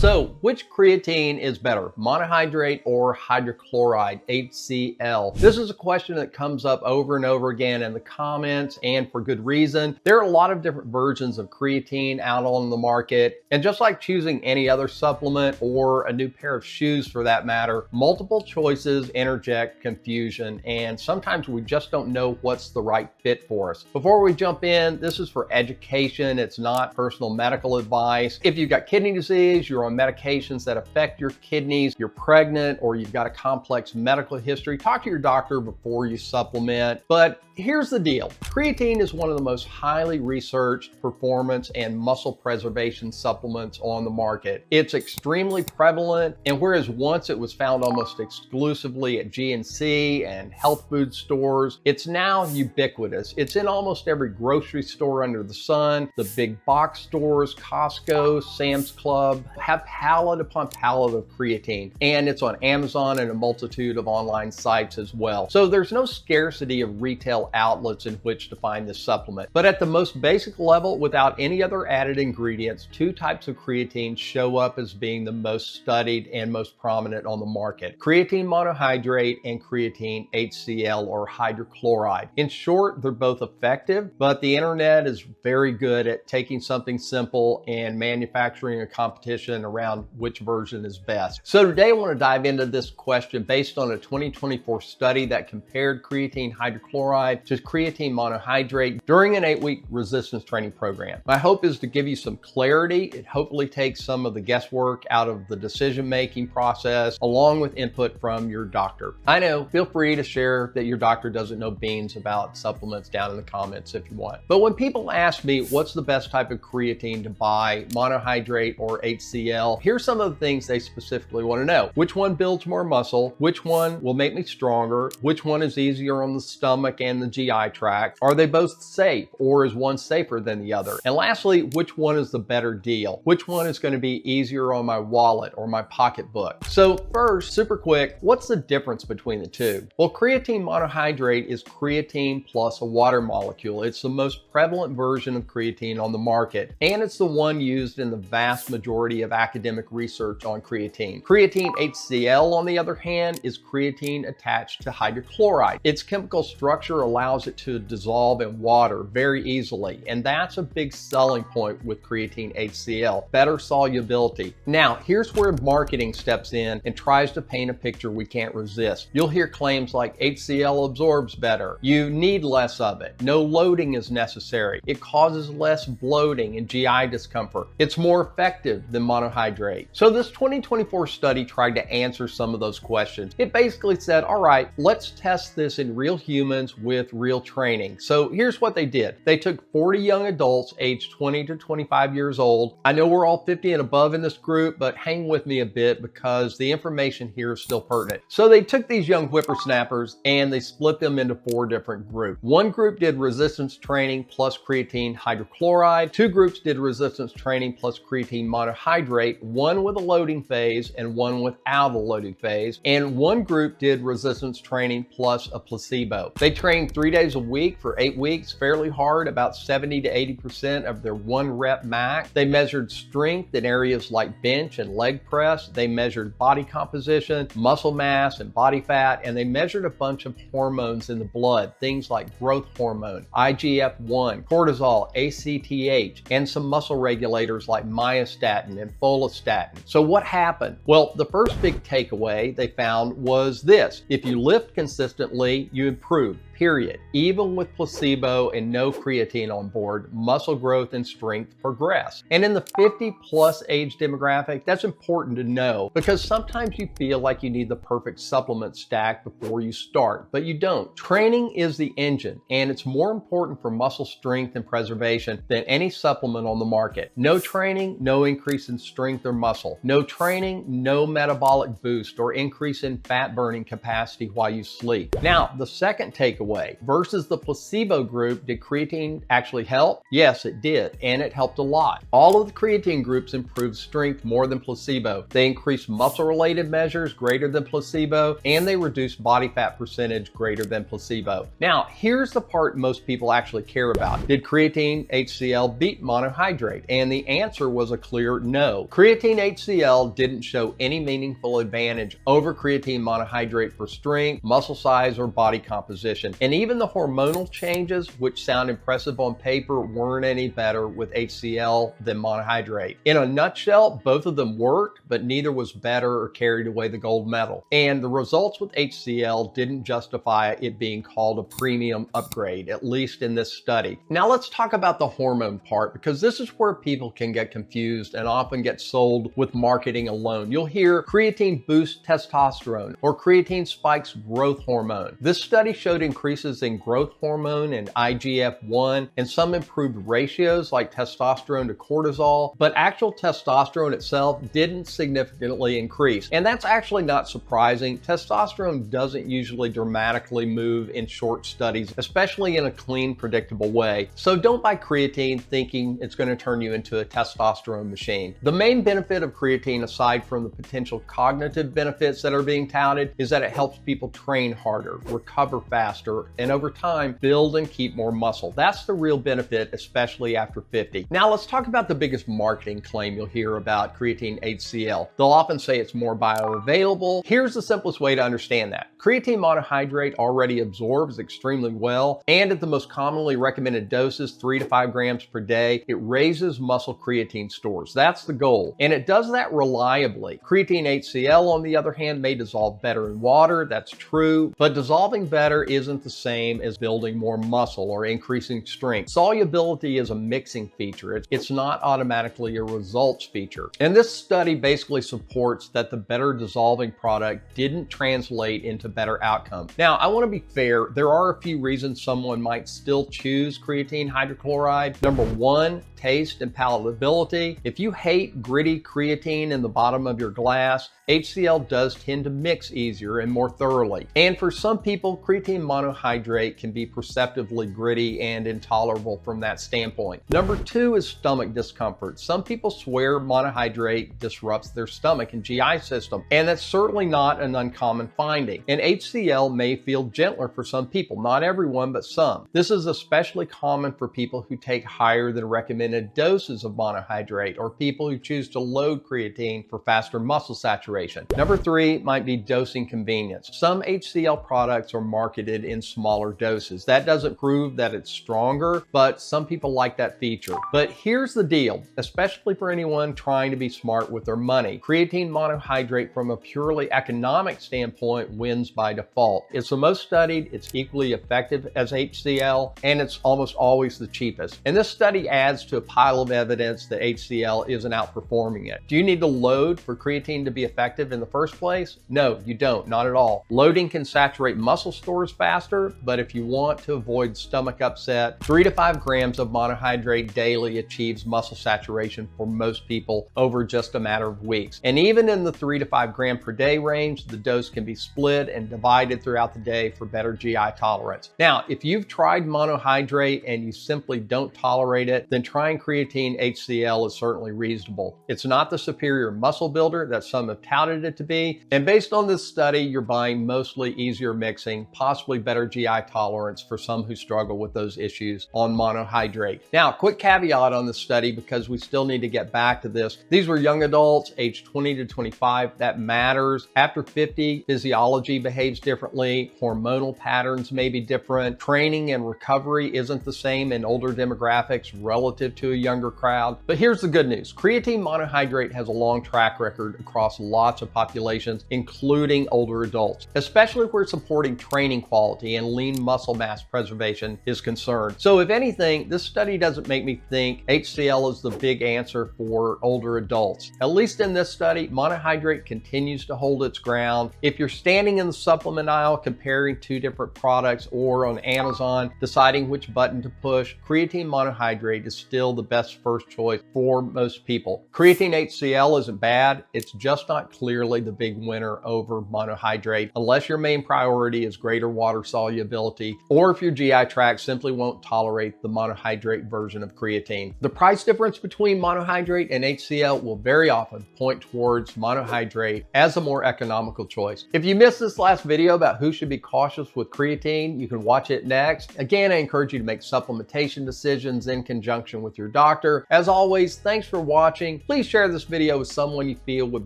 So, which creatine is better, monohydrate or hydrochloride, HCl? This is a question that comes up over and over again in the comments, and for good reason. There are a lot of different versions of creatine out on the market, and just like choosing any other supplement or a new pair of shoes for that matter, multiple choices interject confusion, and sometimes we just don't know what's the right fit for us. Before we jump in, this is for education. It's not personal medical advice. If you've got kidney disease, you're on medications that affect your kidneys, you're pregnant, or you've got a complex medical history, talk to your doctor before you supplement. But here's the deal. Creatine is one of the most highly researched performance and muscle preservation supplements on the market. It's extremely prevalent, and whereas once it was found almost exclusively at GNC and health food stores, it's now ubiquitous. It's in almost every grocery store under the sun. The big box stores, Costco, Sam's Club, have pallet upon pallet of creatine, and it's on Amazon and a multitude of online sites as well. So there's no scarcity of retail outlets in which to find this supplement. But at the most basic level, without any other added ingredients, two types of creatine show up as being the most studied and most prominent on the market: creatine monohydrate and creatine HCl or hydrochloride. In short, they're both effective, but the internet is very good at taking something simple and manufacturing a competition around which version is best. So today I want to dive into this question based on a 2024 study that compared creatine hydrochloride to creatine monohydrate during an 8-week resistance training program. My hope is to give you some clarity. It hopefully takes some of the guesswork out of the decision-making process, along with input from your doctor. I know, feel free to share that your doctor doesn't know beans about supplements down in the comments if you want. But when people ask me what's the best type of creatine to buy, monohydrate or HCl, here's some of the things they specifically want to know. Which one builds more muscle? Which one will make me stronger? Which one is easier on the stomach and the GI tract? Are they both safe, or is one safer than the other? And lastly, which one is the better deal? Which one is going to be easier on my wallet or my pocketbook? So first, super quick, what's the difference between the two? Well, creatine monohydrate is creatine plus a water molecule. It's the most prevalent version of creatine on the market, and it's the one used in the vast majority of academic research on creatine. Creatine HCl, on the other hand, is creatine attached to hydrochloride. Its chemical structure allows it to dissolve in water very easily, and that's a big selling point with creatine HCl, better solubility. Now, here's where marketing steps in and tries to paint a picture we can't resist. You'll hear claims like HCl absorbs better, you need less of it, no loading is necessary, it causes less bloating and GI discomfort, it's more effective than monohydrate. So this 2024 study tried to answer some of those questions. It basically said, all right, let's test this in real humans with real training. So here's what they did. They took 40 young adults aged 20 to 25 years old. I know we're all 50 and above in this group, but hang with me a bit because the information here is still pertinent. So they took these young whippersnappers and they split them into 4 different groups. One group did resistance training plus creatine hydrochloride. 2 groups did resistance training plus creatine monohydrate, one with a loading phase and one without a loading phase. And 1 group did resistance training plus a placebo. They trained 3 days a week for 8 weeks, fairly hard, about 70 to 80% of their 1 rep max. They measured strength in areas like bench and leg press. They measured body composition, muscle mass, and body fat, and they measured a bunch of hormones in the blood, things like growth hormone, IGF-1, cortisol, ACTH, and some muscle regulators like myostatin and follistatin. So what happened? Well, the first big takeaway they found was this: if you lift consistently, you improve. Period. Even with placebo and no creatine on board, muscle growth and strength progress. And in the 50+ age demographic, that's important to know because sometimes you feel like you need the perfect supplement stack before you start, but you don't. Training is the engine, and it's more important for muscle strength and preservation than any supplement on the market. No training, no increase in strength or muscle. No training, no metabolic boost or increase in fat burning capacity while you sleep. Now, the second takeaway takeaway. Versus the placebo group, did creatine actually help? Yes, it did, and it helped a lot. All of the creatine groups improved strength more than placebo. They increased muscle-related measures greater than placebo, and they reduced body fat percentage greater than placebo. Now, here's the part most people actually care about. Did creatine HCL beat monohydrate? And the answer was a clear no. Creatine HCL didn't show any meaningful advantage over creatine monohydrate for strength, muscle size, or body composition. And even the hormonal changes, which sound impressive on paper, weren't any better with HCL than monohydrate. In a nutshell, both of them worked, but neither was better or carried away the gold medal. And the results with HCL didn't justify it being called a premium upgrade, at least in this study. Now let's talk about the hormone part, because this is where people can get confused and often get sold with marketing alone. You'll hear creatine boosts testosterone or creatine spikes growth hormone. This study showed increases in growth hormone and IGF-1 and some improved ratios like testosterone to cortisol, but actual testosterone itself didn't significantly increase. And that's actually not surprising. Testosterone doesn't usually dramatically move in short studies, especially in a clean, predictable way. So don't buy creatine thinking it's going to turn you into a testosterone machine. The main benefit of creatine, aside from the potential cognitive benefits that are being touted, is that it helps people train harder, recover faster, and over time, build and keep more muscle. That's the real benefit, especially after 50. Now let's talk about the biggest marketing claim you'll hear about creatine HCL. They'll often say it's more bioavailable. Here's the simplest way to understand that. Creatine monohydrate already absorbs extremely well, and at the most commonly recommended doses, 3 to 5 grams per day, it raises muscle creatine stores. That's the goal, and it does that reliably. Creatine HCL, on the other hand, may dissolve better in water. That's true, but dissolving better isn't the same as building more muscle or increasing strength. Solubility is a mixing feature. It's not automatically a results feature. And this study basically supports that the better dissolving product didn't translate into better outcomes. Now, I want to be fair. There are a few reasons someone might still choose creatine hydrochloride. Number one, taste and palatability. If you hate gritty creatine in the bottom of your glass, HCL does tend to mix easier and more thoroughly. And for some people, creatine monohydrate can be perceptibly gritty and intolerable from that standpoint. Number two is stomach discomfort. Some people swear monohydrate disrupts their stomach and GI system, and that's certainly not an uncommon finding. And HCL may feel gentler for some people, not everyone, but some. This is especially common for people who take higher than recommended doses of monohydrate or people who choose to load creatine for faster muscle saturation. Number three might be dosing convenience. Some HCL products are marketed in smaller doses. That doesn't prove that it's stronger, but some people like that feature. But here's the deal, especially for anyone trying to be smart with their money. Creatine monohydrate from a purely economic standpoint wins by default. It's the most studied, it's equally effective as HCL, and it's almost always the cheapest. And this study adds to a pile of evidence that HCL isn't outperforming it. Do you need to load for creatine to be effective in the first place? No, you don't, not at all. Loading can saturate muscle stores faster, but if you want to avoid stomach upset, 3 to 5 grams of monohydrate daily achieves muscle saturation for most people over just a matter of weeks. And even in the 3 to 5 gram per day range, the dose can be split and divided throughout the day for better GI tolerance. Now, if you've tried monohydrate and you simply don't tolerate it, then trying creatine HCL is certainly reasonable. It's not the superior muscle builder that some have touted it to be, and based on this study, you're buying mostly easier mixing, possibly better GI tolerance for some who struggle with those issues on monohydrate. Now, quick caveat on this study, because we still need to get back to this. These were young adults, age 20 to 25. That matters. After 50, physiology behaves differently. Hormonal patterns may be different. Training and recovery isn't the same in older demographics relative to a younger crowd. But here's the good news. Creatine monohydrate has a long track record across lots of populations, including older adults, especially where supporting training quality and lean muscle mass preservation is concerned. So if anything, this study doesn't make me think HCL is the big answer for older adults. At least in this study, monohydrate continues to hold its ground. If you're standing in the supplement aisle comparing two different products or on Amazon deciding which button to push, creatine monohydrate is still the best first choice for most people. Creatine HCL isn't bad, it's just not clearly the big winner over monohydrate unless your main priority is greater water supply solubility, or if your GI tract simply won't tolerate the monohydrate version of creatine. The price difference between monohydrate and HCL will very often point towards monohydrate as a more economical choice. If you missed this last video about who should be cautious with creatine, you can watch it next. Again, I encourage you to make supplementation decisions in conjunction with your doctor. As always, thanks for watching. Please share this video with someone you feel would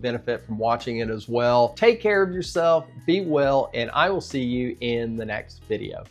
benefit from watching it as well. Take care of yourself, be well, and I will see you in the next video.